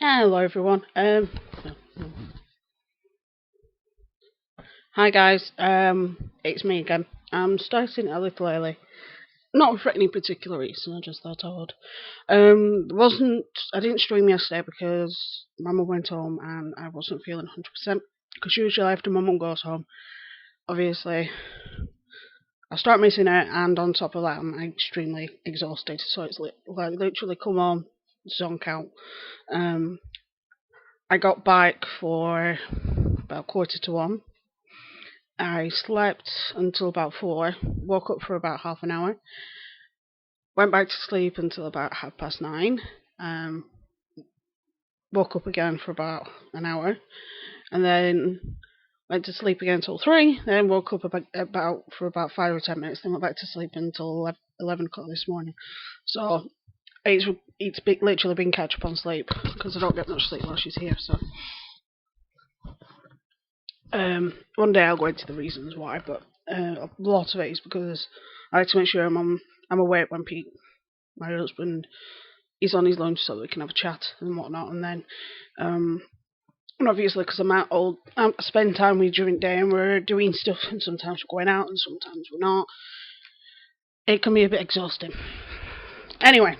Hello everyone. Hi guys. It's me again. I'm starting a little early. Not for any particular reason. I just thought I would. Wasn't I didn't stream yesterday because Mama went home and I wasn't feeling 100%. Because usually after my mum goes home, obviously I start missing her, and on top of that, I'm extremely exhausted. So it's like literally come home, zonk out. Um, I got back for about 1:45. I slept until about 4, woke up for about half an hour, went back to sleep until about 9:30, um, woke up again for about an hour, and then went to sleep again until 3, then woke up for about 5 or 10 minutes, then went back to sleep until 11 o'clock this morning. So literally been catch up on sleep because I don't get much sleep while she's here. So one day I'll go into the reasons why, but a lot of it is because I like to make sure I'm awake when Pete, my husband, is on his lunch so that we can have a chat and whatnot. And then, and obviously because I'm out old, I spend time with during the day and we're doing stuff, and sometimes we're going out and sometimes we're not. It can be a bit exhausting. Anyway,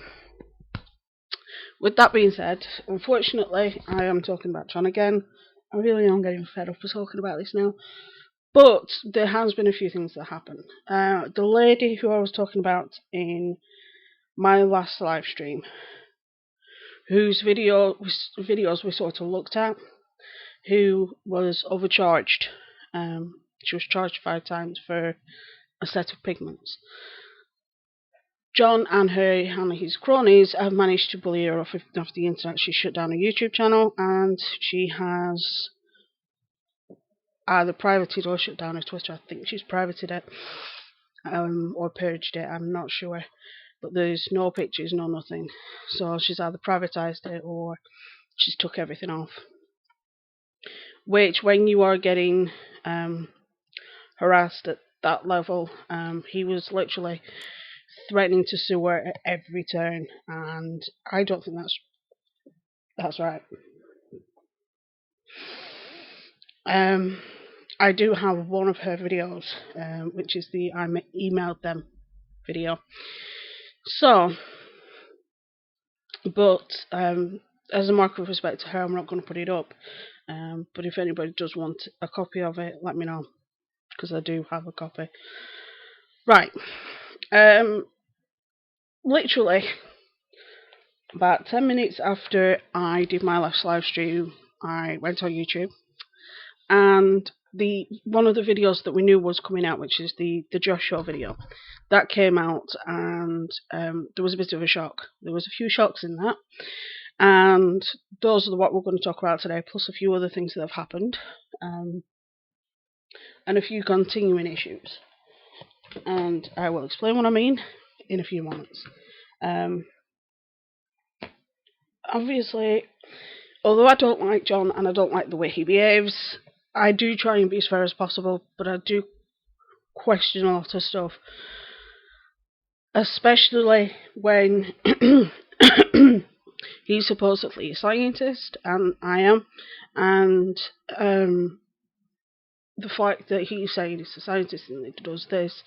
with that being said, unfortunately, I am talking about John again. I really am getting fed up of talking about this now. But there has been a few things that happened. The lady who I was talking about in my last live stream, whose videos we sort of looked at, who was overcharged. She was charged 5 times for a set of pigments. John and his cronies have managed to bully her off the internet. She shut down her YouTube channel, and she has either privated or shut down her Twitter. I think she's privated it, or purged it. I'm not sure, but there's no pictures, no nothing. So she's either privatized it or she's took everything off. Which, when you are getting harassed at that level, he was literally threatening to sue her at every turn, and I don't think that's right. I do have one of her videos, which is the I emailed them video. So, but as a mark of respect to her, I'm not going to put it up. But if anybody does want a copy of it, let me know, because I do have a copy. Right. Literally, about 10 minutes after I did my last live stream, I went on YouTube, and one of the videos that we knew was coming out, which is the Josh Show video, that came out, and there was a bit of a shock. There was a few shocks in that, and those are what we're going to talk about today, plus a few other things that have happened, and a few continuing issues. And I will explain what I mean in a few moments. Obviously, although I don't like John and I don't like the way he behaves, I do try and be as fair as possible, but I do question a lot of stuff. Especially when he's supposedly a scientist, and I am, and the fact that he's saying he's a scientist and he does this,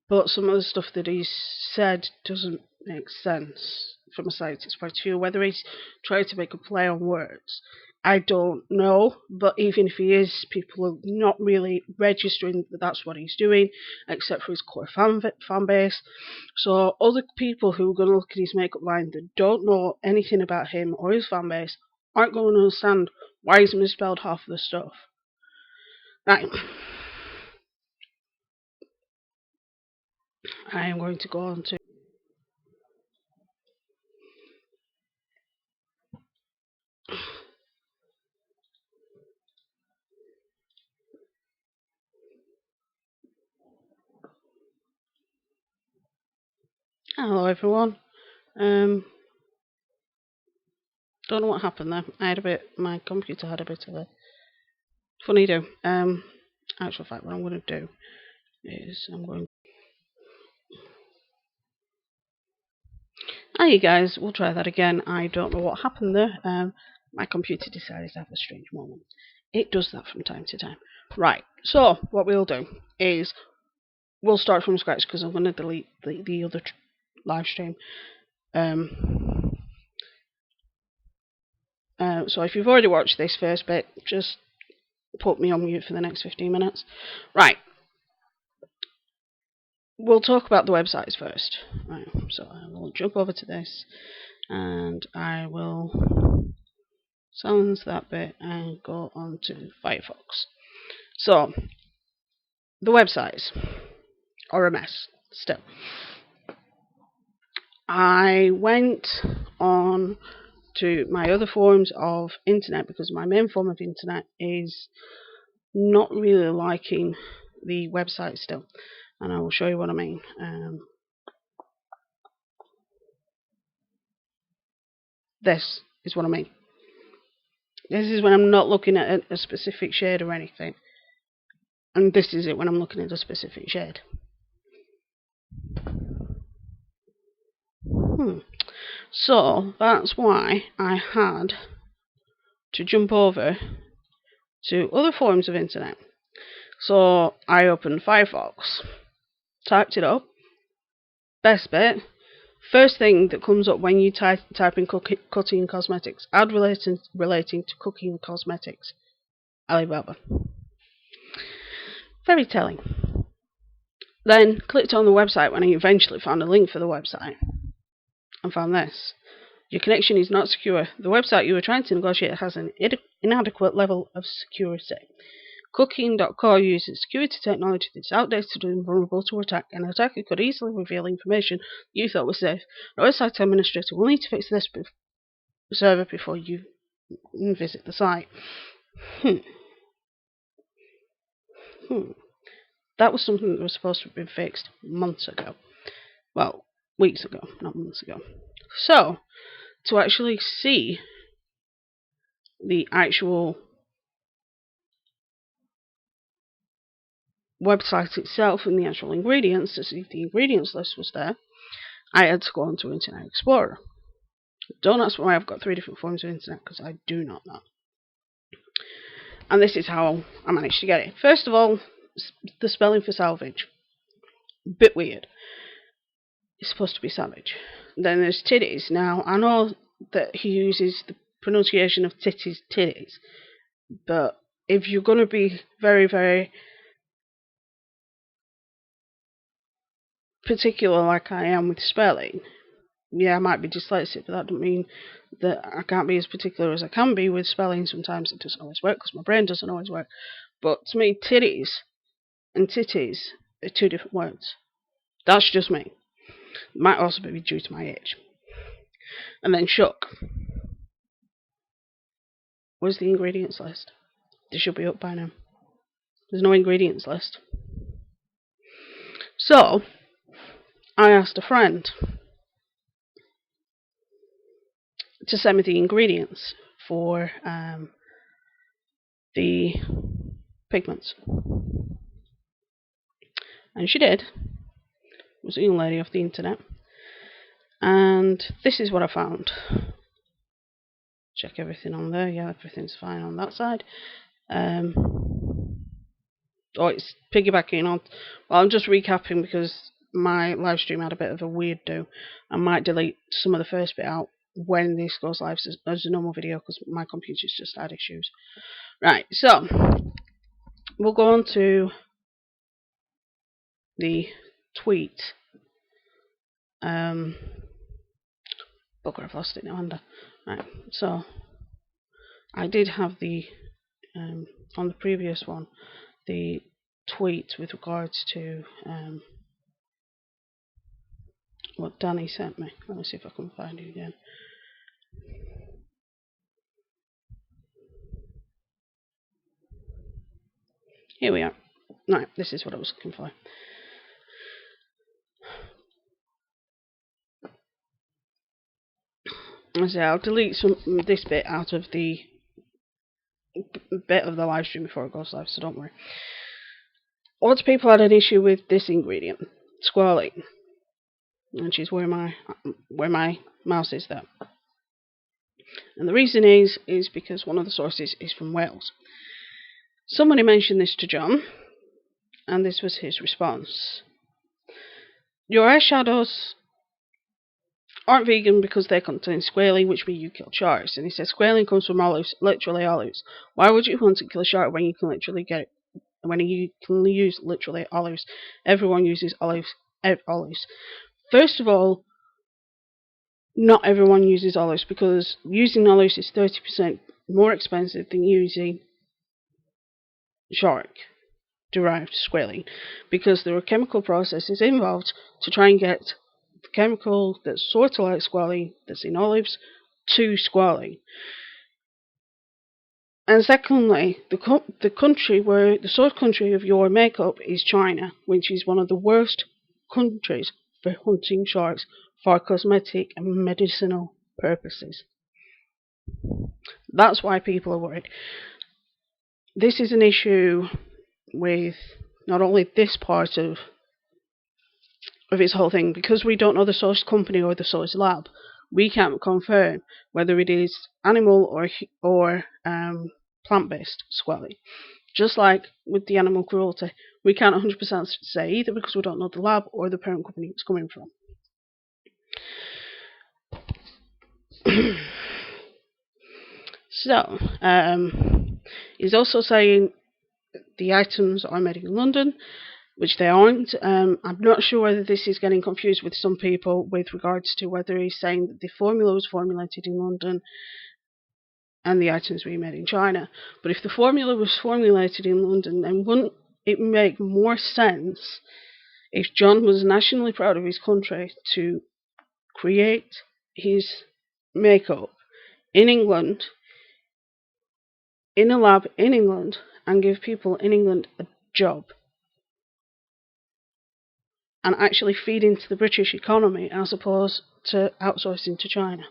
but some of the stuff that he's said doesn't make sense from a scientist's point of view. Whether he's trying to make a play on words, I don't know, but even if he is, people are not really registering that that's what he's doing, except for his core fan base. So other people who are going to look at his makeup line that don't know anything about him or his fan base aren't going to understand why he's misspelled half of the stuff. Right. I am going to go on to... Hello everyone. Don't know what happened there. My computer had a bit of a funny do. Actual fact, what I'm going to do is Hey guys, we'll try that again. I don't know what happened there. My computer decided to have a strange moment. It does that from time to time. Right, so what we'll do is we'll start from scratch because I'm going to delete the other live stream. So if you've already watched this first bit, just put me on mute for the next 15 minutes. Right. We'll talk about the websites first. Right, so I will jump over to this and I will silence that bit and go on to Firefox. So, the websites are a mess still. I went on to my other forms of internet because my main form of internet is not really liking the website still, and I will show you what I mean. This is what I mean. This is when I'm not looking at a specific shade or anything, and this is it when I'm looking at a specific shade. So that's why I had to jump over to other forms of internet. So I opened Firefox, typed it up, best bit. First thing that comes up when you type in Kuckian cosmetics, ad relating to Kuckian cosmetics, Alibaba. Very telling. Then clicked on the website when I eventually found a link for the website and found this. Your connection is not secure. The website you are trying to negotiate has an inadequate level of security. Kuckian.co uses security technology that is outdated and vulnerable to attack. An attacker could easily reveal information you thought was safe. The website administrator will need to fix this server before you visit the site. That was something that was supposed to have been fixed months ago. Well, weeks ago, not months ago. So, to actually see the actual website itself and the actual ingredients, to see if the ingredients list was there, I had to go onto Internet Explorer. Don't ask why I've got 3 different forms of internet, because I do not know. And this is how I managed to get it. First of all, the spelling for salvage. Bit weird. It's supposed to be savage. Then there's titties. Now, I know that he uses the pronunciation of titties, but if you're going to be very, very particular like I am with spelling, yeah, I might be dyslexic, but that doesn't mean that I can't be as particular as I can be with spelling. Sometimes it doesn't always work because my brain doesn't always work. But to me, titties and titties are 2 different words. That's just me. It might also be due to my age. And then shook. Where's the ingredients list? They should be up by now. There's no ingredients list. So, I asked a friend to send me the ingredients for the pigments. And she did. It was a young lady off the internet. And this is what I found. Check everything on there. Yeah, everything's fine on that side. It's piggybacking on. Well, I'm just recapping because my live stream had a bit of a weird do. I might delete some of the first bit out when this goes live as a normal video because my computer's just had issues. Right, so we'll go on to the tweet. Bugger, I've lost it now, haven't I? Right, so I did have the on the previous one the tweet with regards to what Danny sent me. Let me see if I can find it again. Here we are. Right, this is what I was looking for. I'll delete this bit out of the bit of the live stream before it goes live, so don't worry. Lots of people had an issue with this ingredient, squalene. which is where my mouse is there. And the reason is because one of the sources is from Wales. Somebody mentioned this to John, and this was his response. Your eyeshadows aren't vegan because they contain squalene, which means you kill sharks. And he says squalene comes from olives, literally olives. Why would you want to kill a shark when you can literally use literally olives? Everyone uses olives. First of all, not everyone uses olives, because using olives is 30% more expensive than using shark derived squalene, because there are chemical processes involved to try and get the chemical that's sort of like squalene that's in olives to squalene. And secondly, the country where the source country of your makeup is China, which is one of the worst countries for hunting sharks for cosmetic and medicinal purposes. That's why people are worried. This is an issue with not only this part of its whole thing, because we don't know the source company or the source lab. We can't confirm whether it is animal or plant-based squalene. Just like with the animal cruelty, we can't 100% say either, because we don't know the lab or the parent company it's coming from. So, he's also saying the items are made in London, which they aren't. I'm not sure whether this is getting confused with some people with regards to whether he's saying that the formula was formulated in London and the items were made in China. But if the formula was formulated in London, then wouldn't it make more sense if John was nationally proud of his country to create his makeup in England, in a lab in England, and give people in England a job, and actually feed into the British economy as opposed to outsourcing to China?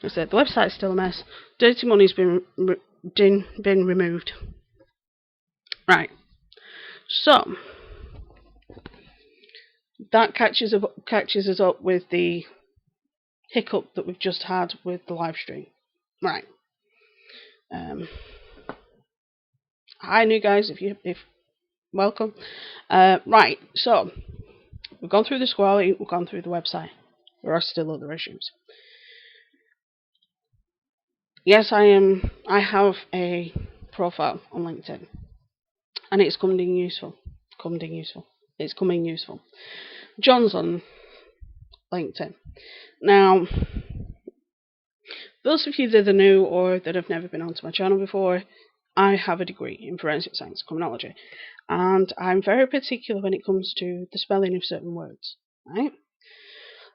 I said the website's still a mess. Dirty money's been removed. Right. So that catches us up with the hiccup that we've just had with the live stream. Right. Hi, new guys. If welcome. Right. So we've gone through the squalene. We've gone through the website. There are still other issues. Yes, I have a profile on LinkedIn, and it's coming useful. It's coming useful. John's on LinkedIn. Now, those of you that are new or that have never been onto my channel before, I have a degree in forensic science criminology, and I'm very particular when it comes to the spelling of certain words. Right?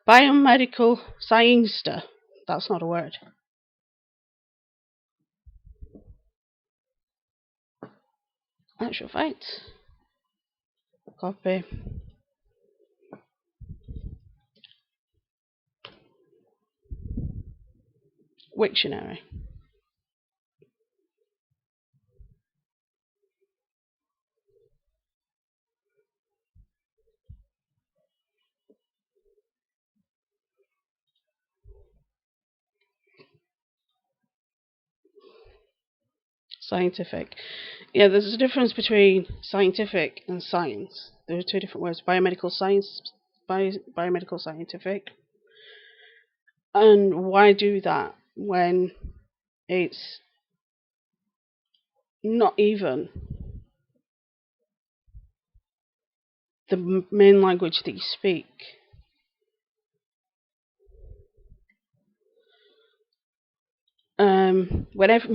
Biomedical science, that's not a word. Actual facts. Copy. Wiktionary. Scientific. Yeah, there's a difference between scientific and science. There are two different words. Biomedical science, biomedical scientific. And why do that when it's not even the main language that you speak? Whenever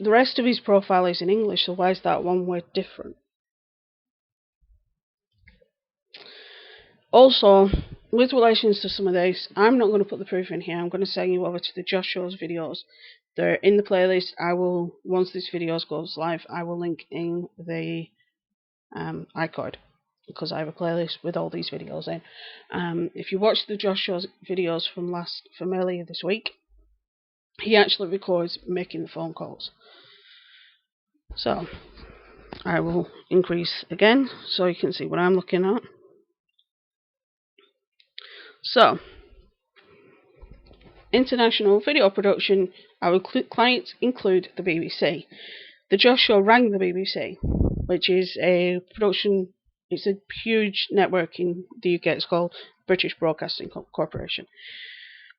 the rest of his profile is in English, so why is that one word different? Also, with relations to some of these, I'm not going to put the proof in here. I'm going to send you over to the Josh Show's videos. They're in the playlist. Once this video goes live, I will link in the iCard, because I have a playlist with all these videos in. If you watch the Josh Show's videos from earlier this week, he actually records making the phone calls. So, I will increase again so you can see what I'm looking at. So, international video production, our clients include the BBC. The Josh Show rang the BBC, which is a production, it's a huge network in the UK. It's called British Broadcasting Corporation.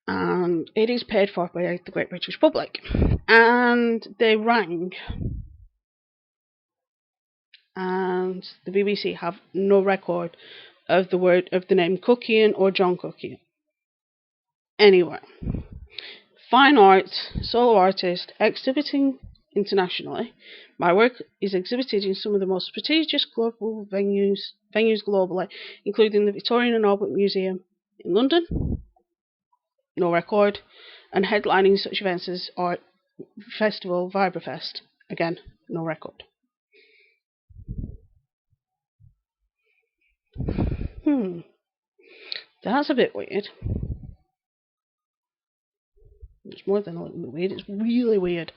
And it is paid for by the Great British Public. And they rang, and the BBC have no record of the name Kuckian or John Kuckian anywhere. Fine arts, solo artist, exhibiting internationally. My work is exhibited in some of the most prestigious global venues globally, including the Victoria and Albert Museum in London, no record, and headlining such events as Art Festival, Vibrafest, again, no record. That's a bit weird. It's more than a little bit weird, it's really weird.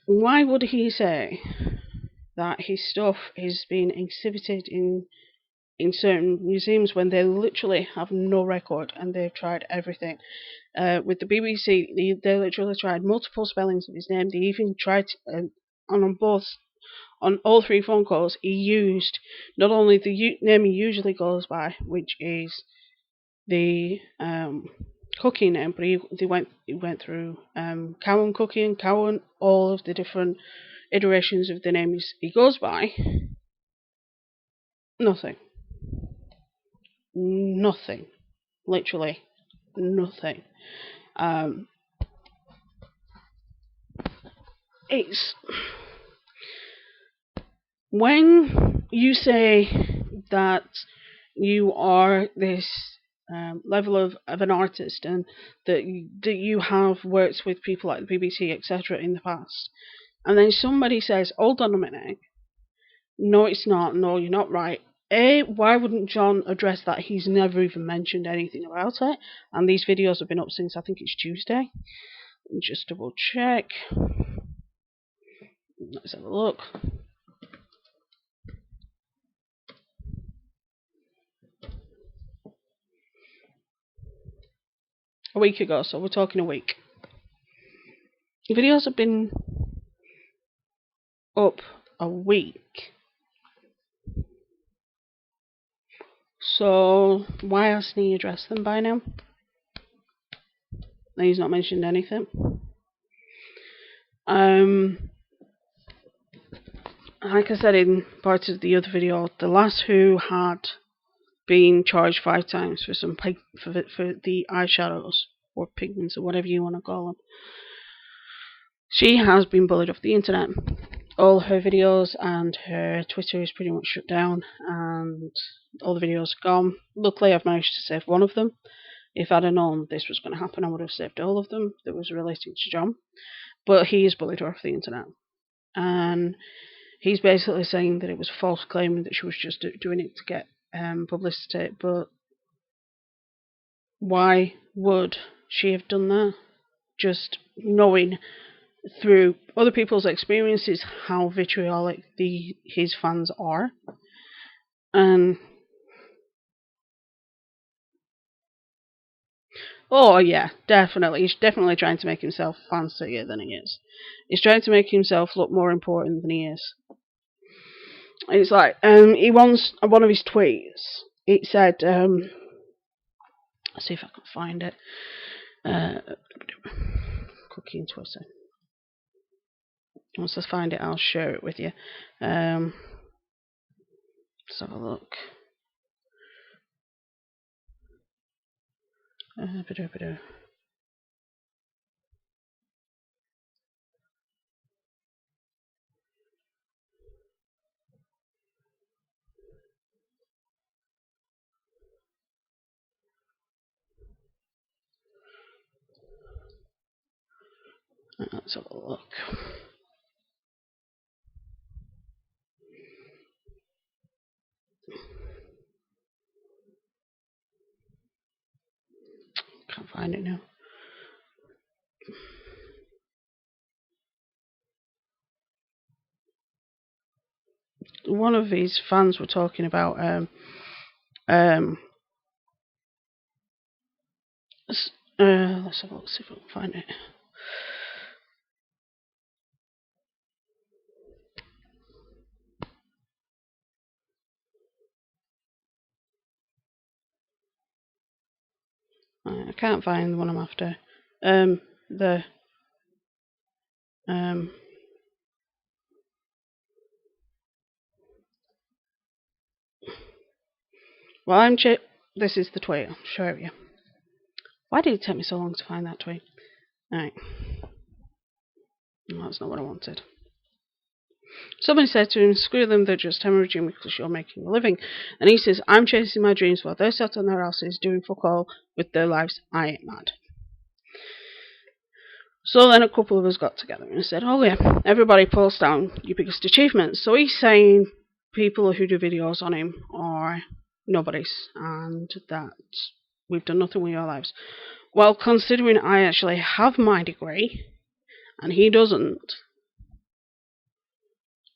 Why would he say that his stuff is being exhibited in certain museums when they literally have no record and they've tried everything? With the BBC, they literally tried multiple spellings of his name. They even tried on all three phone calls, he used not only the name he usually goes by, which is the Cookie name, but he went through Cowan, Kuckian, Cowan, all of the different iterations of the names he goes by. Nothing. Literally nothing. It's when you say that you are this level of an artist, and that you have worked with people like the BBC, etc. in the past, and then somebody says, hold on a minute, no it's not, no you're not right. Why wouldn't John address that? He's never even mentioned anything about it, and these videos have been up since I think it's Tuesday. Just double check. Let's have a look. A week ago, so we're talking a week. The videos have been up a week. So why hasn't he addressed them by now? He's not mentioned anything. Like I said in part of the other video, the last who had been charged 5 times for for the eyeshadows or pigments or whatever you want to call them. She has been bullied off the internet. All her videos and her Twitter is pretty much shut down, and all the videos are gone. Luckily, I've managed to save one of them. If I'd have known this was going to happen, I would have saved all of them that was related to John. But he is bullied her off the internet, and he's basically saying that it was a false claim, that she was just doing it to get publicity. But why would she have done that? Just knowing through other people's experiences how vitriolic his fans are. And oh yeah, definitely, he's definitely trying to make himself fancier than he is. He's trying to make himself look more important than he is. It's like he once, one of his tweets, it said, let's see if I can find it. Cookie and Twitter. Once I find it, I'll share it with you. Let's have a look. Let's have a look. Can't find it now. one of his fans were talking about um let's have a look, see if I can find it. I can't find the one I'm after. The um well, this is the tweet. I'll show you. Why did it take me so long to find that tweet? Right, no, that's not what I wanted. Somebody said to him, "Screw them, they're just hemorrhaging because you're making a living." And he says, "I'm chasing my dreams while they're sat on their asses doing fuck all with their lives. I ain't mad." So then a couple of us got together and said, "Oh yeah, everybody post down your biggest achievements." So he's saying people who do videos on him are nobodies and that we've done nothing with your lives. Well, considering I actually have my degree and he doesn't,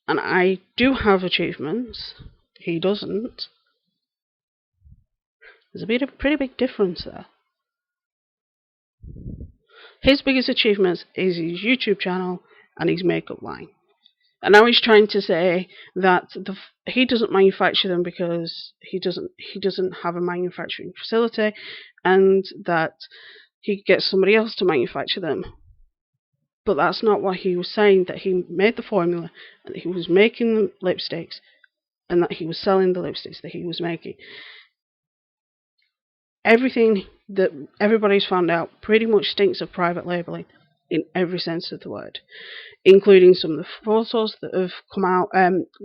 and I do have achievements, he doesn't, there's a pretty big difference there. His biggest achievements is his YouTube channel and his makeup line. And now he's trying to say that he doesn't manufacture them because he doesn't have a manufacturing facility, and that he gets somebody else to manufacture them. But that's not what he was saying. That he made the formula, and that he was making the lipsticks, and that he was selling the lipsticks that he was making. Everything that everybody's found out pretty much stinks of private labelling in every sense of the word, including some of the photos that have come out.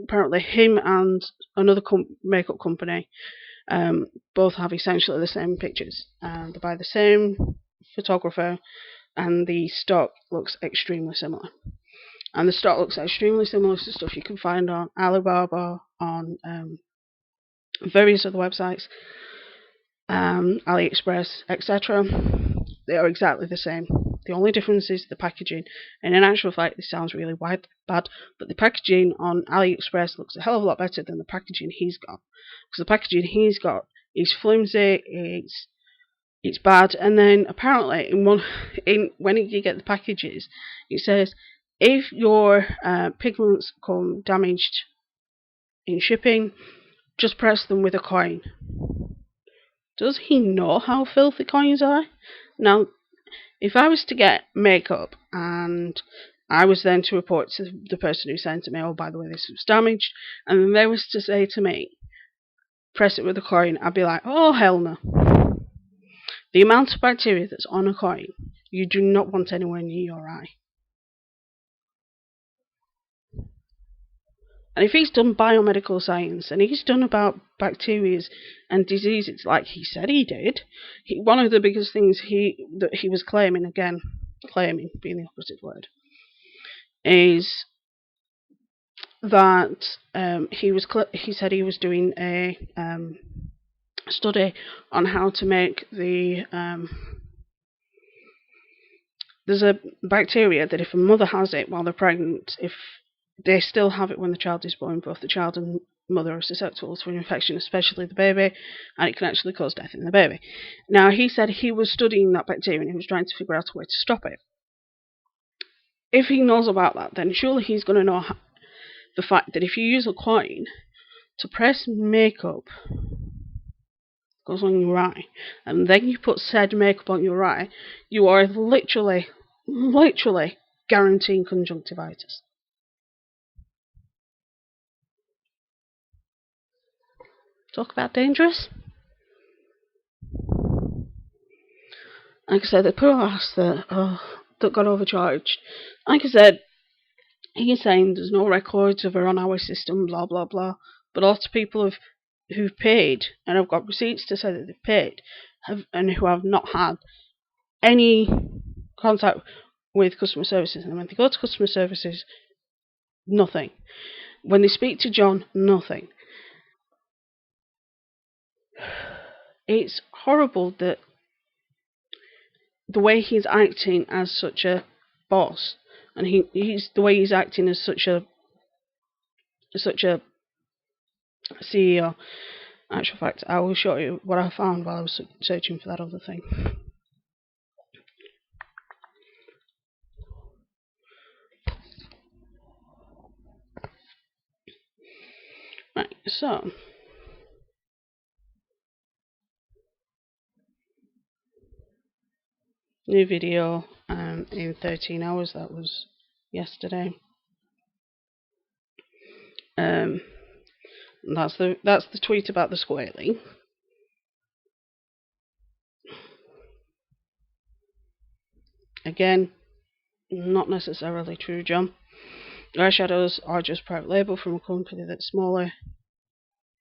Apparently, him and another makeup company both have essentially the same pictures. They're by the same photographer, and the stock looks extremely similar. And the stock looks extremely similar to stuff you can find on Alibaba, on various other websites, AliExpress, etc. They are exactly the same. The only difference is the packaging. And in actual fact, this sounds really bad, but the packaging on AliExpress looks a hell of a lot better than the packaging he's got. Because the packaging he's got is flimsy, it's bad, and then apparently when you get the packages, it says if your pigments come damaged in shipping, just press them with a coin. Does he know how filthy coins are? Now, if I was to get makeup and I was then to report to the person who sent it me, "Oh, by the way, this was damaged," and then they was to say to me, "Press it with a coin," I'd be like, "Oh, hell no." The amount of bacteria that's on a coin, you do not want anywhere near your eye. And if he's done biomedical science and he's done about bacteria and diseases like he said he did, one of the biggest things that he was claiming, again, claiming being the opposite word, is that he said he was doing a study on how to make there's a bacteria that if a mother has it while they're pregnant, if they still have it when the child is born, both the child and mother are susceptible to an infection, especially the baby, and it can actually cause death in the baby. Now, he said he was studying that bacteria and he was trying to figure out a way to stop it. If he knows about that, then surely he's going to know the fact that if you use a coin to press makeup goes on your eye, and then you put said makeup on your eye, you are literally guaranteeing conjunctivitis. Talk about dangerous. Like I said, the poor ass that got overcharged. Like I said, he's saying there's no records of her on our system, blah blah blah. But lots of people who've paid, and I've got receipts to say that they've paid, and who have not had any contact with customer services. And when they go to customer services, nothing. When they speak to John, nothing. It's horrible that the way he's acting as such a boss, and he's the way he's acting as such a CEO. Actual fact, I will show you what I found while I was searching for that other thing. Right, so new video in 13 hours. That was yesterday. That's the tweet about the squalene. Again, not necessarily true, John. Eyeshadows are just private label from a company that's smaller,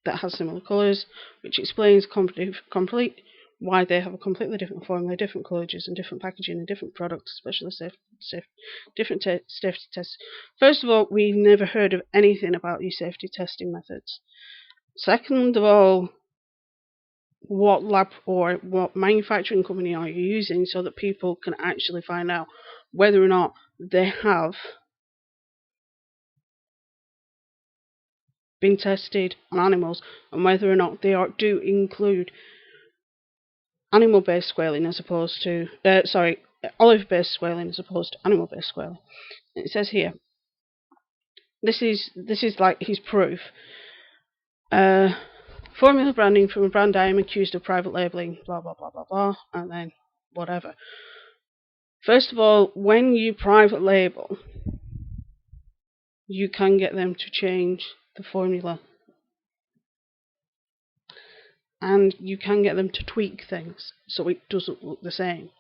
that has similar colours, which explains complete why they have a completely different formula, different collages, and different packaging, and different products, especially different safety tests. First of all, we've never heard of anything about these safety testing methods. Second of all, what lab or what manufacturing company are you using so that people can actually find out whether or not they have been tested on animals and whether or not they do include animal-based squalene as opposed to olive-based squalene as opposed to animal-based squalene. It says here, this is like his proof. Formula branding from a brand I am accused of private labeling, blah blah blah blah blah, and then whatever. First of all, when you private label, you can get them to change the formula, and you can get them to tweak things so it doesn't look the same.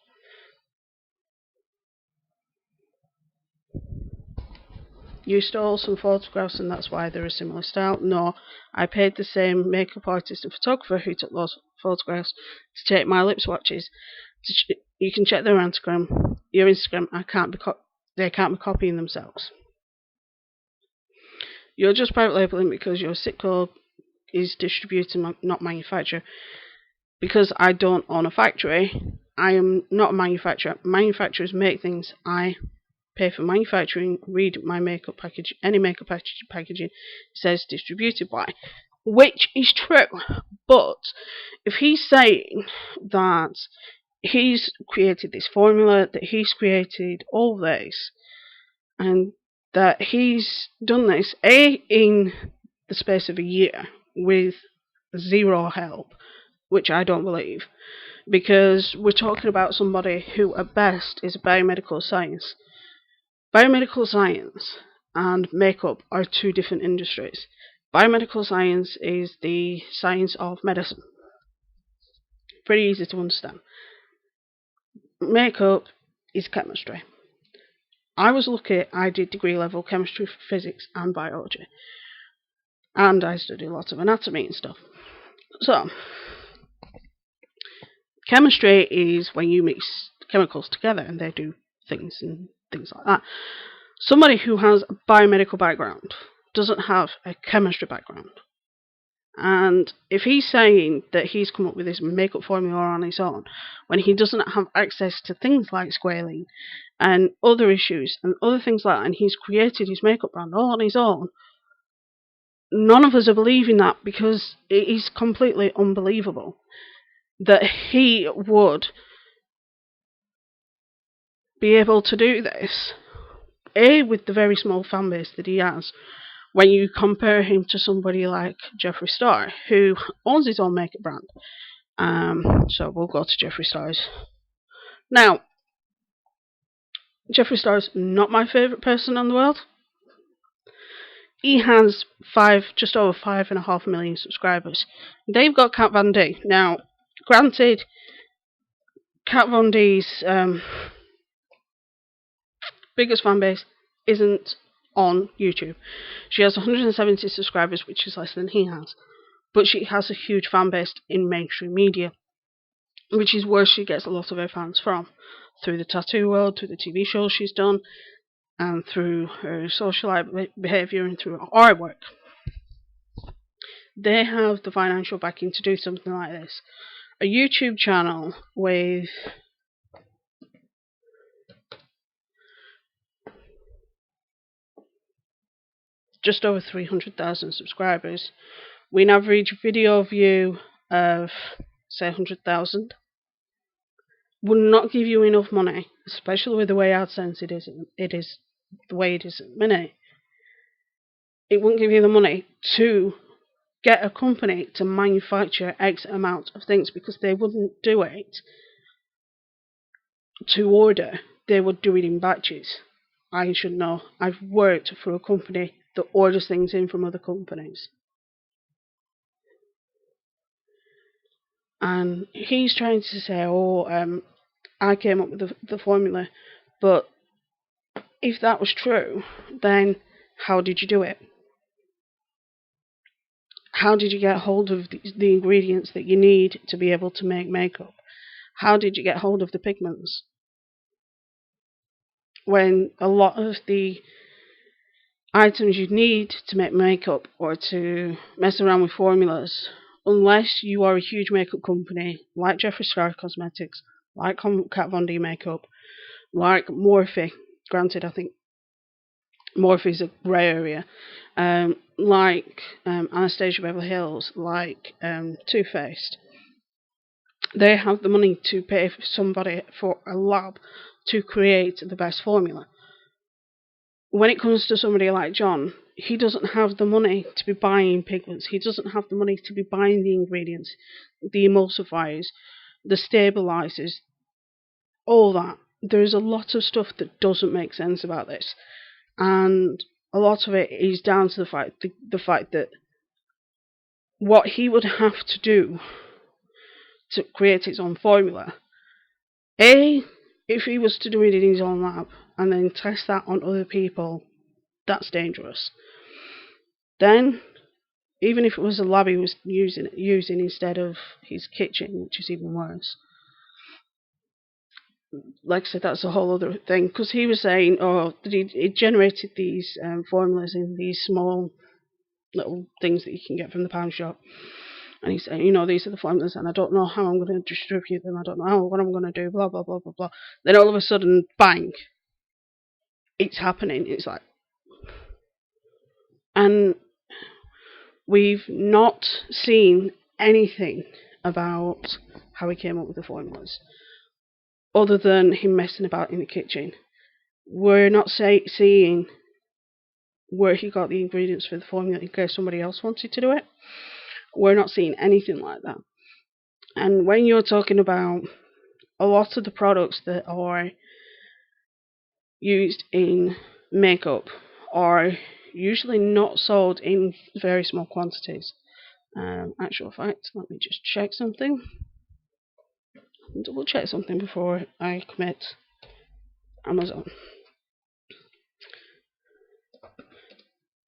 You stole some photographs and that's why they're a similar style. No, I paid the same makeup artist and photographer who took those photographs to take my lip swatches. You can check their Instagram. Your Instagram, they can't be copying themselves. You're just private labeling because your Sitco is distributor, not manufacturer. Because I don't own a factory, I am not a manufacturer. Manufacturers make things. I pay for manufacturing, read my makeup package, any makeup packaging says distributed by, which is true. But if he's saying that he's created this formula, that he's created all this, and that he's done this in the space of a year with zero help, which I don't believe, because we're talking about somebody who at best is a biomedical science. Biomedical science and makeup are two different industries. Biomedical science is the science of medicine. Pretty easy to understand. Makeup is chemistry. I was lucky, I did degree level chemistry, physics and biology. And I studied lots of anatomy and stuff. So, chemistry is when you mix chemicals together and they do things and things like that. Somebody who has a biomedical background doesn't have a chemistry background. And if he's saying that he's come up with this makeup formula on his own, when he doesn't have access to things like squalene and other issues and other things like that, and he's created his makeup brand all on his own, none of us are believing that, because it is completely unbelievable that he would be able to do this. With the very small fan base that he has, when you compare him to somebody like Jeffree Star, who owns his own makeup brand. So we'll go to Jeffree Star's. Now, Jeffree Star's not my favourite person in the world. He has just over 5.5 million subscribers. They've got Kat Von D. Now, granted, Kat Von D's biggest fan base isn't on YouTube. She has 170 subscribers, which is less than he has. But she has a huge fan base in mainstream media, which is where she gets a lot of her fans from. Through the tattoo world, through the TV shows she's done, and through her socialite behaviour and through her artwork. They have the financial backing to do something like this. A YouTube channel with just over 300,000 subscribers with an average video view of, say, 100,000, would not give you enough money, especially with the way AdSense it is the way it is at the minute. It wouldn't give you the money to get a company to manufacture X amount of things, because they wouldn't do it to order. They would do it in batches. I should know. I've worked for a company that orders things in from other companies. And he's trying to say, I came up with the formula. But if that was true, then how did you do it? How did you get hold of the ingredients that you need to be able to make makeup? How did you get hold of the pigments? When a lot of the items you need to make makeup or to mess around with formulas, unless you are a huge makeup company like Jeffree Star Cosmetics, like Kat Von D Makeup, like Morphe, granted I think Morphe is a grey area, like Anastasia Beverly Hills, like Too Faced, they have the money to pay for somebody for a lab to create the best formula. When it comes to somebody like John, he doesn't have the money to be buying pigments. He doesn't have the money to be buying the ingredients, the emulsifiers, the stabilizers, all that. There's a lot of stuff that doesn't make sense about this, and a lot of it is down to the fact that what he would have to do to create his own formula, if he was to do it in his own lab and then test that on other people, that's dangerous. Then, even if it was a lab he was using instead of his kitchen, which is even worse. Like I said, that's a whole other thing, because he was saying, that he generated these formulas in these small little things that you can get from the pound shop. And he's saying, these are the formulas, and I don't know how I'm going to distribute them. I don't know what I'm going to do, blah, blah, blah, blah, blah. Then all of a sudden, bang, it's happening. It's like... And we've not seen anything about how he came up with the formulas, other than him messing about in the kitchen. We're not seeing where he got the ingredients for the formula in case somebody else wanted to do it. We're not seeing anything like that. And when you're talking about a lot of the products that are used in makeup are usually not sold in very small quantities. Actual fact, let me just check something. Double check something before I commit. Amazon.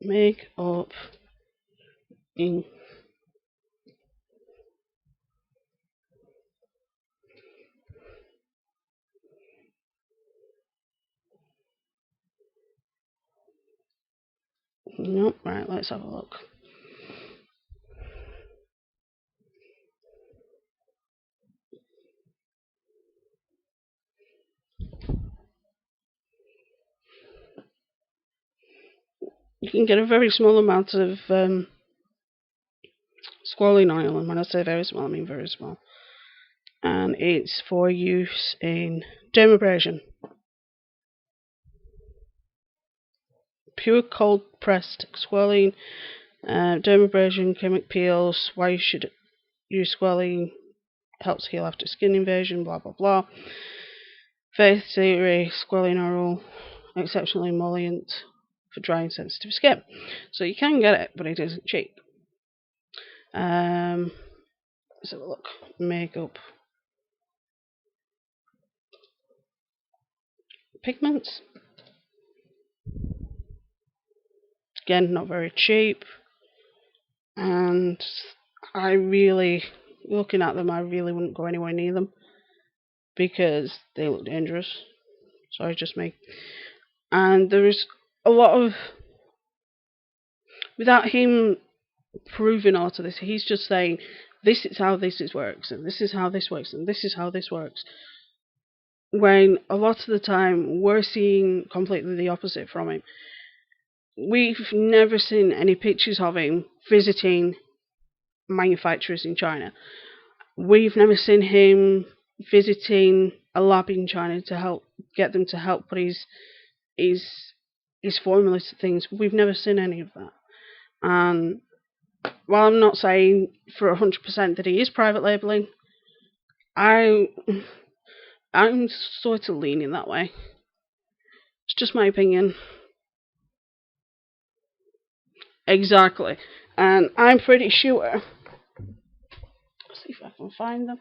Makeup in Nope, right, let's have a look. You can get a very small amount of squalene oil, and when I say very small, I mean very small. And it's for use in dermabrasion. Pure cold pressed squalene, dermabrasion, chemic peels, why you should use squalene, helps heal after skin invasion, blah blah blah. Faith theory, squalene oil, exceptionally emollient for dry and sensitive skin. So you can get it, but it isn't cheap. Let's have a look. Makeup. Pigments. Again, not very cheap. And looking at them, I really wouldn't go anywhere near them because they look dangerous. Sorry, just me. And there's a lot of... Without him proving all of this, he's just saying, this is how this works, and this is how this works, and this is how this works. When a lot of the time, we're seeing completely the opposite from him. We've never seen any pictures of him visiting manufacturers in China. We've never seen him visiting a lab in China to get them to help put his his formulas to things. We've never seen any of that. And while I'm not saying for 100% that he is private labeling, I'm sort of leaning that way. It's just my opinion. Exactly. And I'm pretty sure. Let's see if I can find them.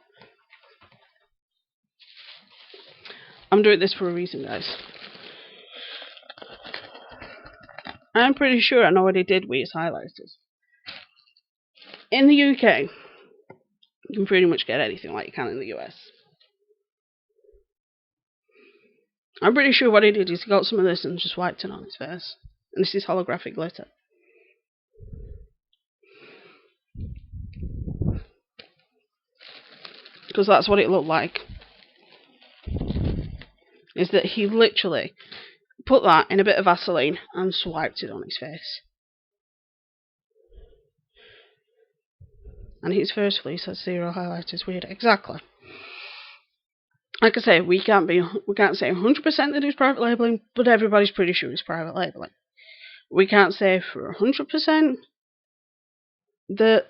I'm doing this for a reason, guys. I'm pretty sure I know what he did with his highlighters. In the UK, you can pretty much get anything like you can in the US. I'm pretty sure what he did is he got some of this and just wiped it on his face. And this is holographic glitter. Because that's what it looked like. Is that he literally put that in a bit of Vaseline and swiped it on his face. And his first fleece has 0 highlighters. Weird. Exactly. Like I say, we can't say 100% that he's private labeling, but everybody's pretty sure he's private labeling. We can't say for 100% that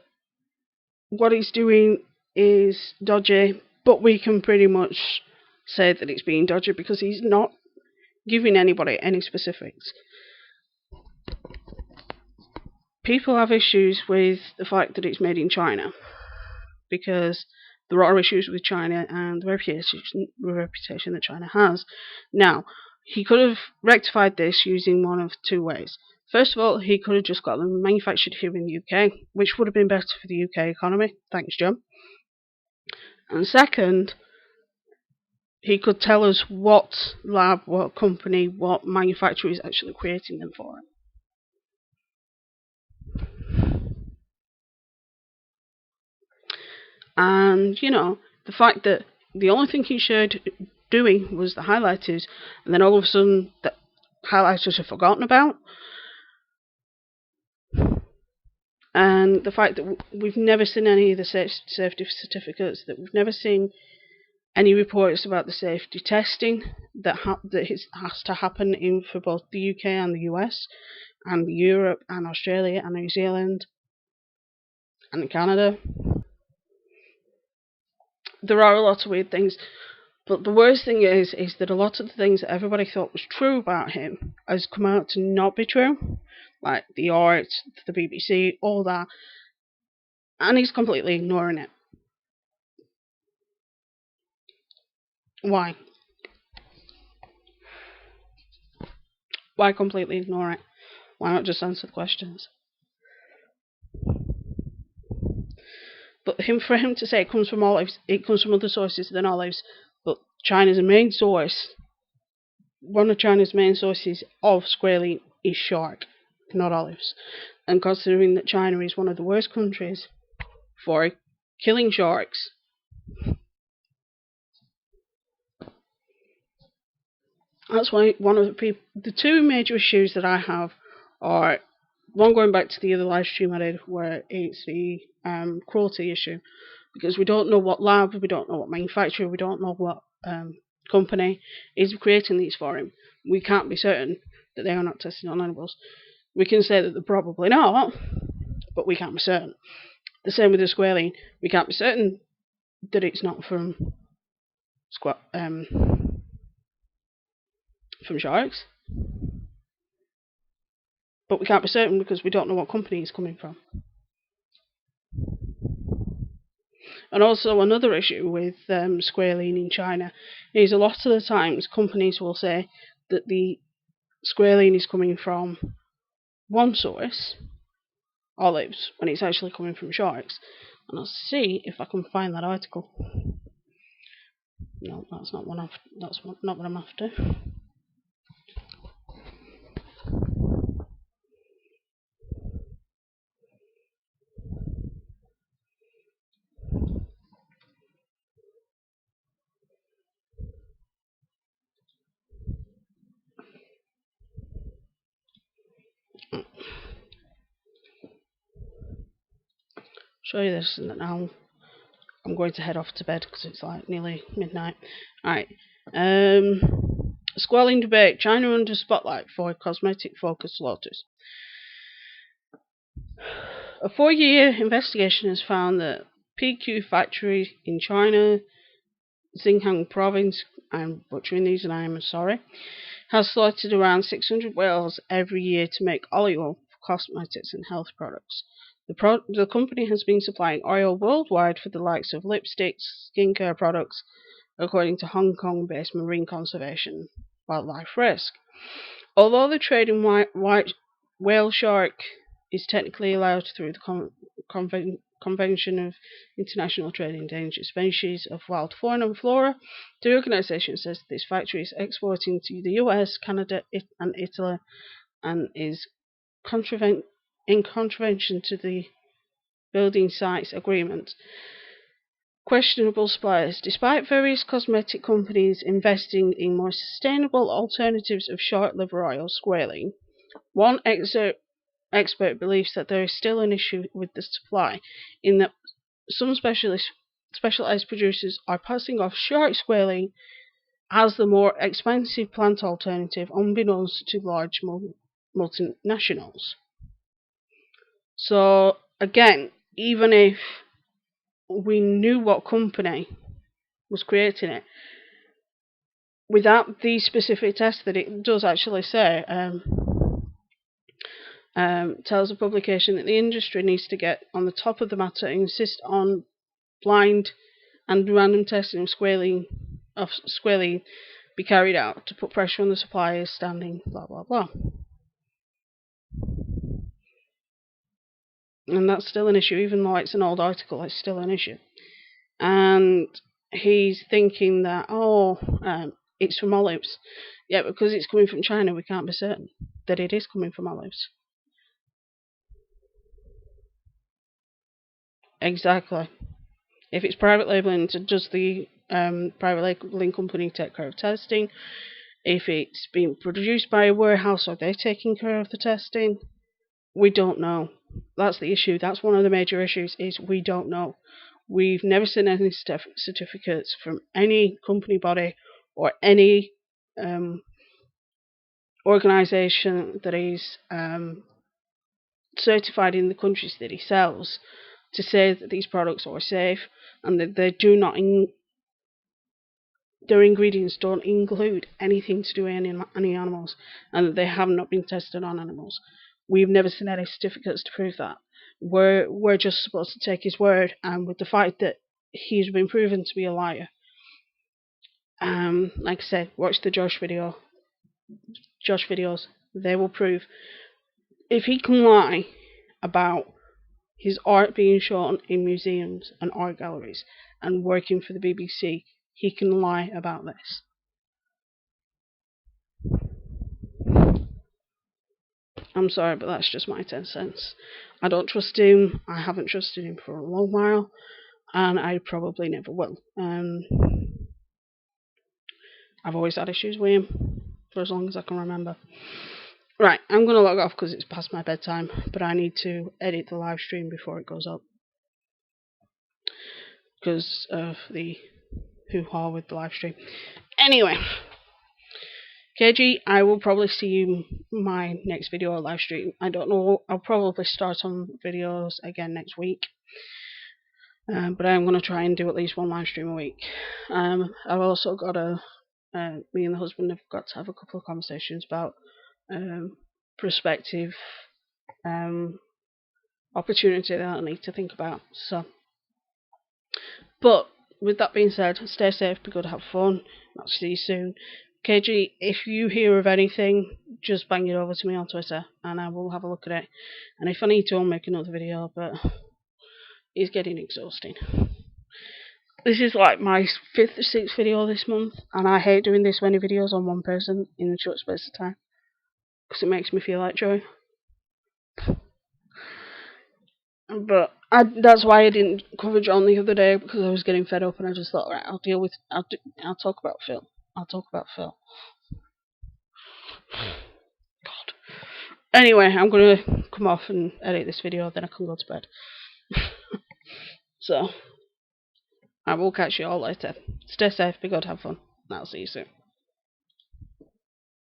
what he's doing is dodgy, but we can pretty much say that it's being dodgy because he's not giving anybody any specifics. People have issues with the fact that it's made in China because there are issues with China and the reputation that China has. Now, he could have rectified this using one of 2 ways. First of all, he could have just got them manufactured here in the UK, which would have been better for the UK economy. Thanks, John. And second, he could tell us what lab, what company, what manufacturer is actually creating them for him. And, the fact that the only thing he showed doing was the highlighters, and then all of a sudden the highlighters are forgotten about. And the fact that we've never seen any of the safety certificates, that we've never seen any reports about the safety testing that has to happen for both the UK and the US, and Europe and Australia and New Zealand and Canada. There are a lot of weird things, but the worst thing is that a lot of the things that everybody thought was true about him has come out to not be true, like the art, the BBC, all that, and he's completely ignoring it. Why? Why completely ignore it? Why not just answer questions? But for him to say it comes from olives, it comes from other sources than olives, but China's main source, one of China's main sources of squalene is shark, not olives. And considering that China is one of the worst countries for killing sharks, that's why the 2 major issues that I have are, one, going back to the other live stream I did, where it's the cruelty issue, because we don't know what lab, we don't know what manufacturer, we don't know what company is creating these for him. We can't be certain that they are not testing on animals. We can say that they're probably not, but we can't be certain. The same with the squalene. We can't be certain that it's not from sharks, but we can't be certain because we don't know what company it's coming from. And also another issue with squalene in China is a lot of the times companies will say that the squalene is coming from one source, olives, when it's actually coming from sharks. And I'll see if I can find that article. No, that's not what I'm after. show you this, and now I'm going to head off to bed because it's like nearly midnight. Alright. Squalling debate. China under spotlight for cosmetic-focused slaughters. A 4-year investigation has found that PQ factory in China, Xinjiang province, I'm butchering these and I am sorry, has slaughtered around 600 whales every year to make olive oil for cosmetics and health products. The company has been supplying oil worldwide for the likes of lipsticks, skincare products, according to Hong Kong-based Marine Conservation Wildlife Risk. Although the trade in white whale shark is technically allowed through the Convention of International Trade in Endangered Species of Wild Fauna and Flora, the organisation says this factory is exporting to the US, Canada and Italy and is in contravention to the Building Sites Agreement. Questionable suppliers. Despite various cosmetic companies investing in more sustainable alternatives of shark liver oil squalene, one expert believes that there is still an issue with the supply, in that some specialized producers are passing off shark squalene as the more expensive plant alternative, unbeknownst to large multinationals. So again, even if we knew what company was creating it, without these specific tests that it does actually say, tells the publication that the industry needs to get on the top of the matter and insist on blind and random testing of squalene be carried out to put pressure on the suppliers standing blah blah blah. And that's still an issue, even though it's an old article, it's still an issue. And he's thinking that, it's from olives. Yeah, because it's coming from China, we can't be certain that it is coming from olives. Exactly. If it's private labelling, does the private labelling company take care of testing? If it's being produced by a warehouse, are they taking care of the testing? We don't know. That's the issue. That's one of the major issues, is we don't know. We've never seen any certificates from any company body or any organisation that is certified in the countries that he sells to say that these products are safe and that they do not their ingredients don't include anything to do with any animals, and that they have not been tested on animals. We've never seen any certificates to prove that. We're just supposed to take his word, and with the fact that he's been proven to be a liar. Like I said, watch the Josh videos. They will prove, if he can lie about his art being shown in museums and art galleries and working for the BBC, he can lie about this. I'm sorry, but that's just my 10 cents. I don't trust him. I haven't trusted him for a long while, and I probably never will. I've always had issues with him for as long as I can remember. Right, I'm going to log off because it's past my bedtime, but I need to edit the live stream before it goes up because of the hoo-ha with the live stream. Anyway, KG, I will probably see you my next video or live stream. I don't know. I'll probably start on videos again next week. But I'm going to try and do at least one live stream a week. I've also got me and the husband have got to have a couple of conversations about prospective opportunity that I need to think about. So, but with that being said, stay safe, be good, have fun. I'll see you soon. KG, if you hear of anything, just bang it over to me on Twitter and I will have a look at it. And if I need to, I'll make another video, but it's getting exhausting. This is like my 5th or 6th video this month, and I hate doing this many videos on one person in a short space of time because it makes me feel like joy. But that's why I didn't cover John the other day, because I was getting fed up, and I just thought, right, I'll talk about Phil. God. Anyway, I'm gonna come off and edit this video, then I can go to bed. So I will catch you all later. Stay safe, be good, have fun, and I'll see you soon.